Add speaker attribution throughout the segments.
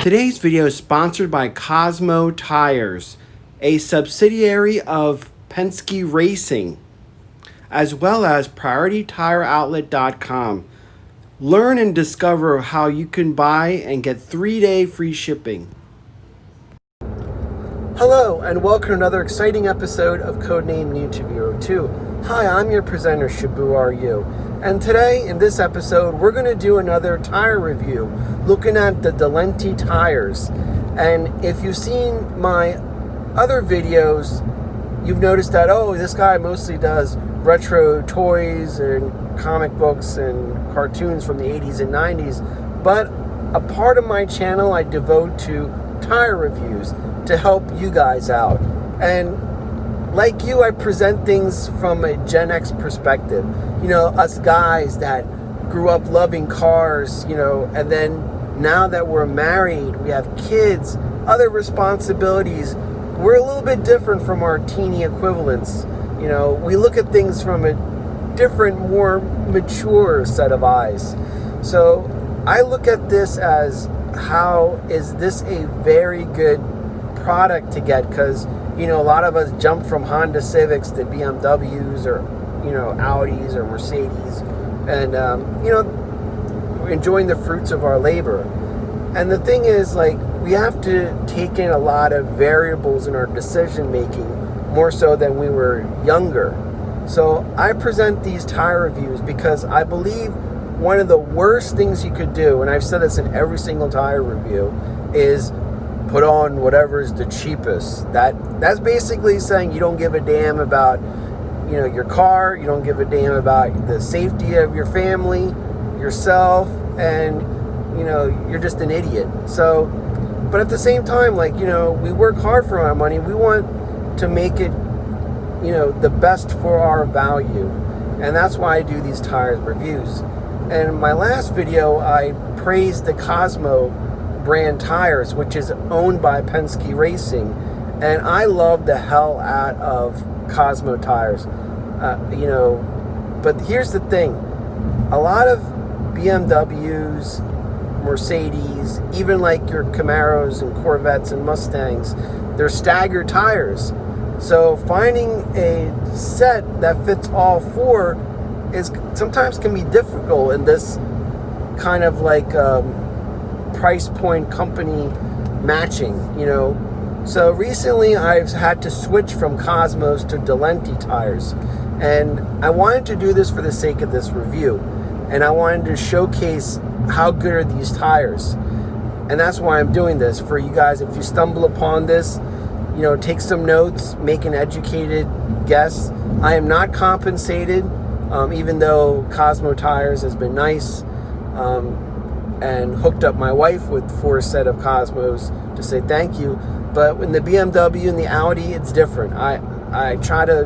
Speaker 1: Today's video is sponsored by Cosmo Tires, a subsidiary of Penske Racing, as well as PriorityTireOutlet.com. Learn and discover how you can buy and get 3-day free shipping. Hello, and welcome to another exciting episode of Codename Interviewer 2. Hi, I'm your presenter, Shabu Are You? And today, in this episode, we're going to do another tire review, looking at the Delinte Tires. And if you've seen my other videos, you've noticed that, oh, this guy mostly does retro toys and comic books and cartoons from the 80s and 90s. But a part of my channel I devote to tire reviews to help you guys out. And like you, I present things from a Gen X perspective. You know, us guys that grew up loving cars, you know, and then now that we're married, we have kids, other responsibilities, we're a little bit different from our teeny equivalents. You know, we look at things from a different, more mature set of eyes. So I look at this as, how is this a very good product to get? Because, you know, a lot of us jump from Honda Civics to BMWs or, you know, Audis or Mercedes, and, you know, we're enjoying the fruits of our labor. And the thing is, like, we have to take in a lot of variables in our decision making, more so than we were younger. So I present these tire reviews because I believe one of the worst things you could do, and I've said this in every single tire review, is put on whatever is the cheapest. That's basically saying you don't give a damn about, you know, your car, you don't give a damn about the safety of your family, yourself, and, you know, you're just an idiot. So, but at the same time, like, you know, we work hard for our money. We want to make it, you know, the best for our value. And that's why I do these tires reviews. And in my last video, I praised the Cosmo brand tires, which is owned by Penske Racing, and I love the hell out of Cosmo tires. You know, but here's the thing: a lot of BMWs, Mercedes, even like your Camaros and Corvettes and Mustangs, they're staggered tires. So finding a set that fits all four is sometimes can be difficult in this kind of like price point company matching, you know. So recently I've had to switch from Cosmos to Delinte Tires, and I wanted to do this for the sake of this review, and I wanted to showcase how good are these tires. And that's why I'm doing this for you guys. If you stumble upon this, you know, take some notes, make an educated guess. I am not compensated, even though Cosmo Tires has been nice and hooked up my wife with 4 set of Cosmos to say thank you. But in the BMW and the Audi, it's different. I try to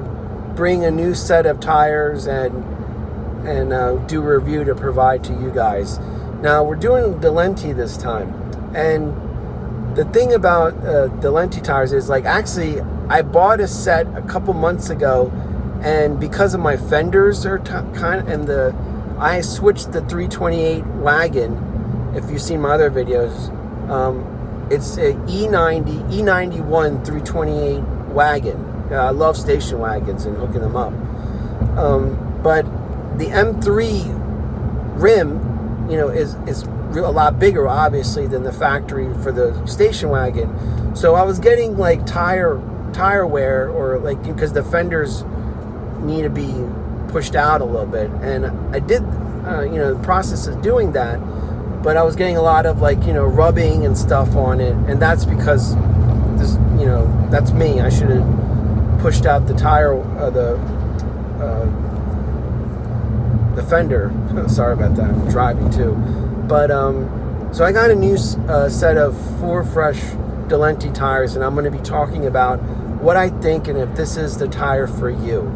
Speaker 1: bring a new set of tires and do a review to provide to you guys. Now we're doing Delinte this time, and the thing about Delinte Tires is, like, actually I bought a set a couple months ago, and because of my fenders are I switched the 328 wagon. If you've seen my other videos, it's a E91 328 wagon. I love station wagons and hooking them up. But the M3 rim, you know, is a lot bigger, obviously, than the factory for the station wagon. So I was getting like tire wear, or like, because the fenders need to be pushed out a little bit, and I did, you know, the process of doing that. But I was getting a lot of, like, you know, rubbing and stuff on it, and that's because this, you know, that's me. I should have pushed out the tire, the fender. Sorry about that. I'm driving too. But so I got a new set of 4 fresh Delinte tires, and I'm going to be talking about what I think and if this is the tire for you.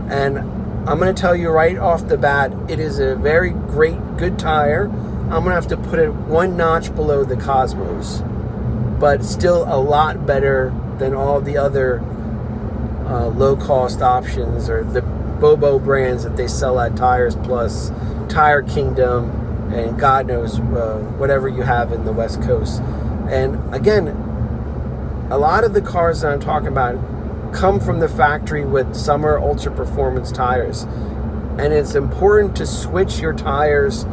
Speaker 1: And I'm going to tell you right off the bat, it is a very good tire. I'm going to have to put it 1 notch below the Cosmos, but still a lot better than all the other low-cost options or the Bobo brands that they sell at Tires Plus, Tire Kingdom, and God knows whatever you have in the West Coast. And again, a lot of the cars that I'm talking about come from the factory with summer ultra performance tires. And it's important to switch your tires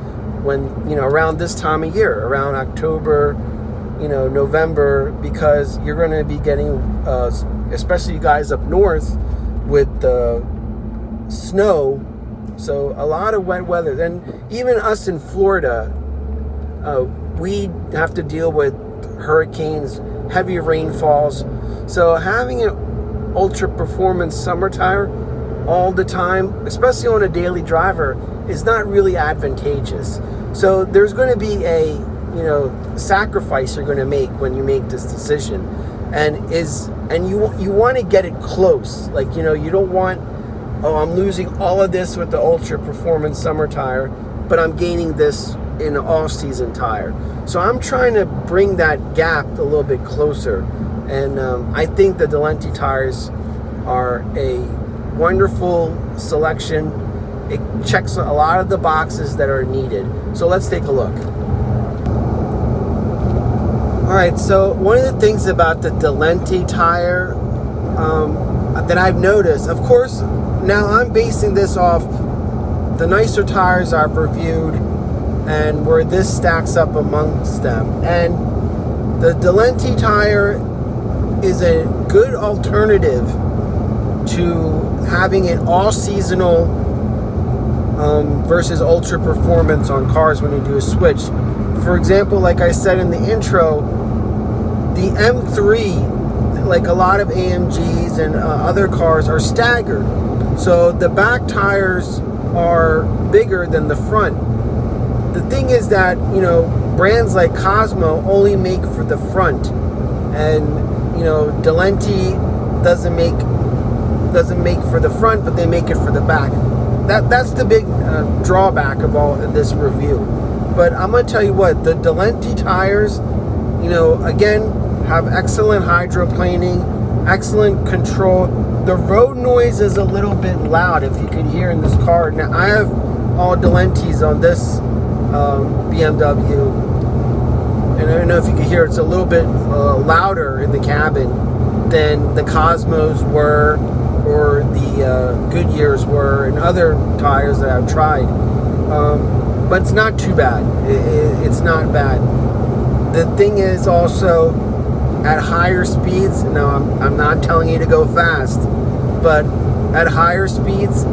Speaker 1: when, around this time of year, around October, November, because you're going to be getting, especially you guys up north with the snow, so a lot of wet weather. Then even us in Florida, we have to deal with hurricanes, heavy rainfalls. So having an ultra performance summer tire all the time, especially on a daily driver, is not really advantageous. So there's going to be a sacrifice you're going to make when you make this decision, and you want to get it close. Like, you don't want, I'm losing all of this with the ultra performance summer tire, but I'm gaining this in an all-season tire. So I'm trying to bring that gap a little bit closer, and I think the Delinte tires are a wonderful selection. It checks a lot of the boxes that are needed. So let's take a look. All right, so one of the things about the Delinte tire that I've noticed, of course, now I'm basing this off the nicer tires I've reviewed and where this stacks up amongst them. And the Delinte tire is a good alternative to having an all-seasonal versus ultra performance on cars when you do a switch. For example, like I said in the intro, the M3, like a lot of AMGs and other cars, are staggered. So the back tires are bigger than the front. The thing is that, brands like Cosmo only make for the front, and, Delinte doesn't make for the front, but they make it for the back. That's the big drawback of all of this review. But I'm going to tell you what, the Delinte tires, again, have excellent hydroplaning, excellent control. The road noise is a little bit loud, if you can hear in this car. Now, I have all Delintes on this BMW, and I don't know if you can hear, it's a little bit louder in the cabin than the Cosmos were, or the Goodyears were, and other tires that I've tried. But it's not too bad. It's not bad. The thing is also, at higher speeds, now I'm not telling you to go fast, but at higher speeds,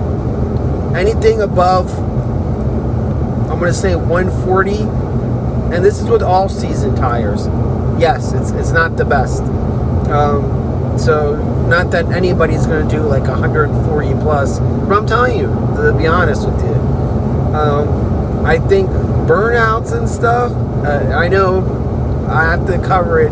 Speaker 1: anything above, I'm going to say 140, and this is with all season tires. Yes, it's not the best. So not that anybody's going to do like 140 plus, but I'm telling you, to be honest with you, I think burnouts and stuff, I know I have to cover it.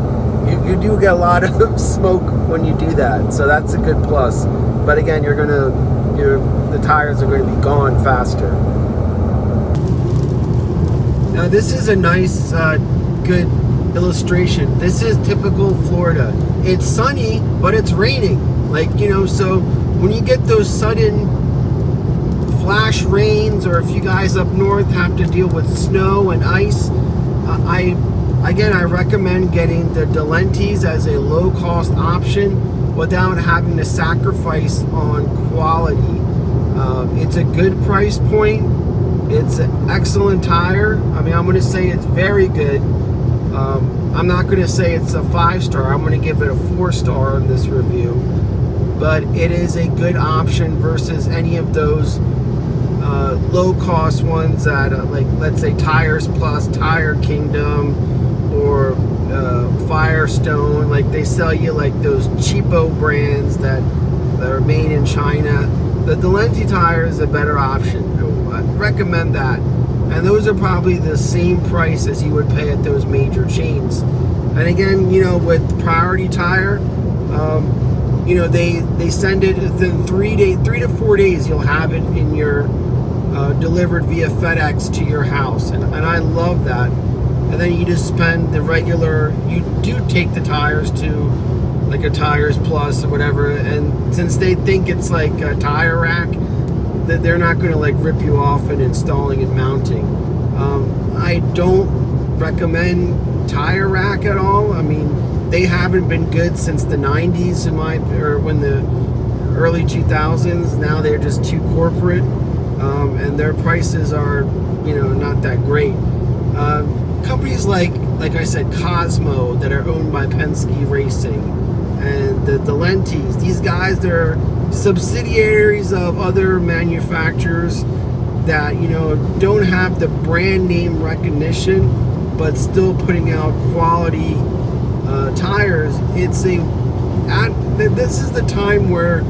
Speaker 1: You do get a lot of smoke when you do that, so that's a good plus. But again, the tires are going to be gone faster. Now this is a nice, good illustration. This is typical Florida. It's sunny, but it's raining. So when you get those sudden flash rains, or if you guys up north have to deal with snow and ice, I recommend getting the Delintes as a low-cost option without having to sacrifice on quality. It's a good price point. It's an excellent tire. I mean, I'm going to say it's very good. I'm not going to say it's a 5-star. I'm going to give it a 4-star in this review. But it is a good option versus any of those low-cost ones that, like, let's say Tires Plus, Tire Kingdom, or Firestone. Like, they sell you like those cheapo brands that are made in China. The Delinte tire is a better option. I recommend that. And those are probably the same price as you would pay at those major chains. And again, with Priority Tire, they send it within 3 to 4 days. You'll have it in your delivered via FedEx to your house, and I love that. And then you just spend the regular. You do take the tires to like a Tires Plus or whatever, and since they think it's like a tire rack, that they're not going to like rip you off and installing and mounting. I don't recommend tire rack at all. I mean, they haven't been good since the 90s or when the early 2000s. Now they're just too corporate, and their prices are, not that great. Companies like I said, Cosmo, that are owned by Penske Racing, and the Delintes, these guys, they're subsidiaries of other manufacturers that, don't have the brand name recognition, but still putting out quality tires. This is the time where,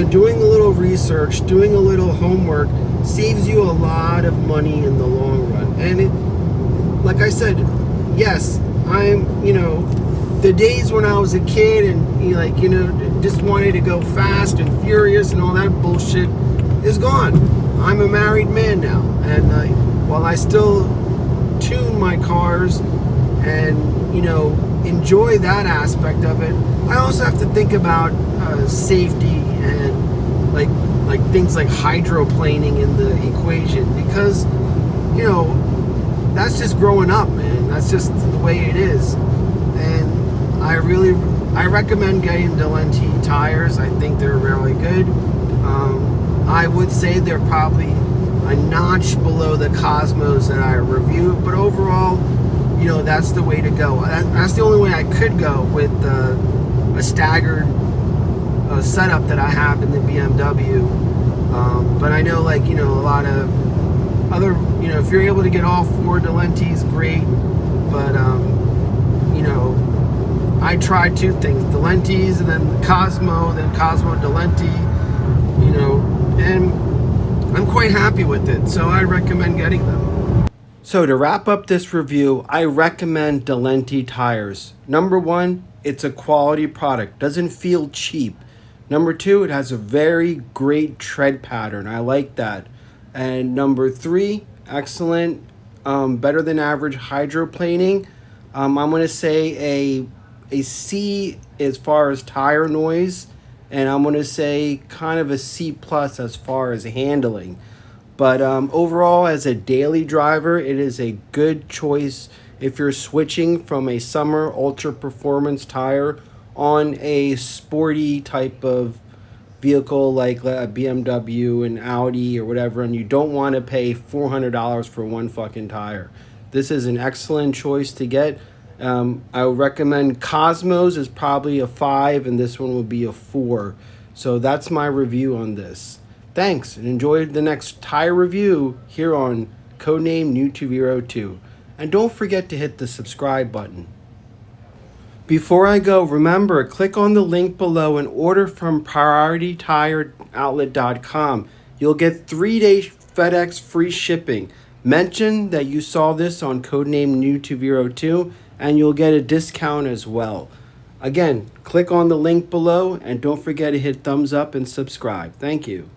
Speaker 1: doing a little research, doing a little homework saves you a lot of money in the long run. And like I said, yes, the days when I was a kid and just wanted to go fast and furious and all that bullshit is gone. I'm a married man now, and while I still tune my cars and enjoy that aspect of it, I also have to think about safety and like things like hydroplaning in the equation, because that's just growing up, man. That's just the way it is. And I recommend getting Delinte tires. I think they're really good. I would say they're probably a notch below the Cosmos that I reviewed, but overall, that's the way to go. That's the only way I could go with a staggered setup that I have in the BMW. But I know, a lot of other, if you're able to get all four Delintes, great. But I tried two things: Delintes, and then Cosmo, then Cosmo Delinte. And I'm quite happy with it, so I recommend getting them. So to wrap up this review, I recommend Delinte tires. Number one, it's a quality product. Doesn't feel cheap. Number two, it has a very great tread pattern. I like that. And number three, excellent, better than average hydroplaning. I'm going to say a C as far as tire noise, and I'm going to say kind of a C plus as far as handling. But overall, as a daily driver, it is a good choice if you're switching from a summer ultra performance tire on a sporty type of vehicle like a BMW and Audi or whatever, and you don't want to pay $400 for one fucking tire. This is an excellent choice to get. I would recommend Cosmos is probably a 5, and this one will be a 4. So that's my review on this. Thanks, and enjoy the next tire review here on Codename New 202. And don't forget to hit the subscribe button. Before I go, remember, click on the link below and order from PriorityTireOutlet.com. You'll get 3-day FedEx free shipping. Mention that you saw this on Codename New 202, and you'll get a discount as well. Again, click on the link below, and don't forget to hit thumbs up and subscribe. Thank you.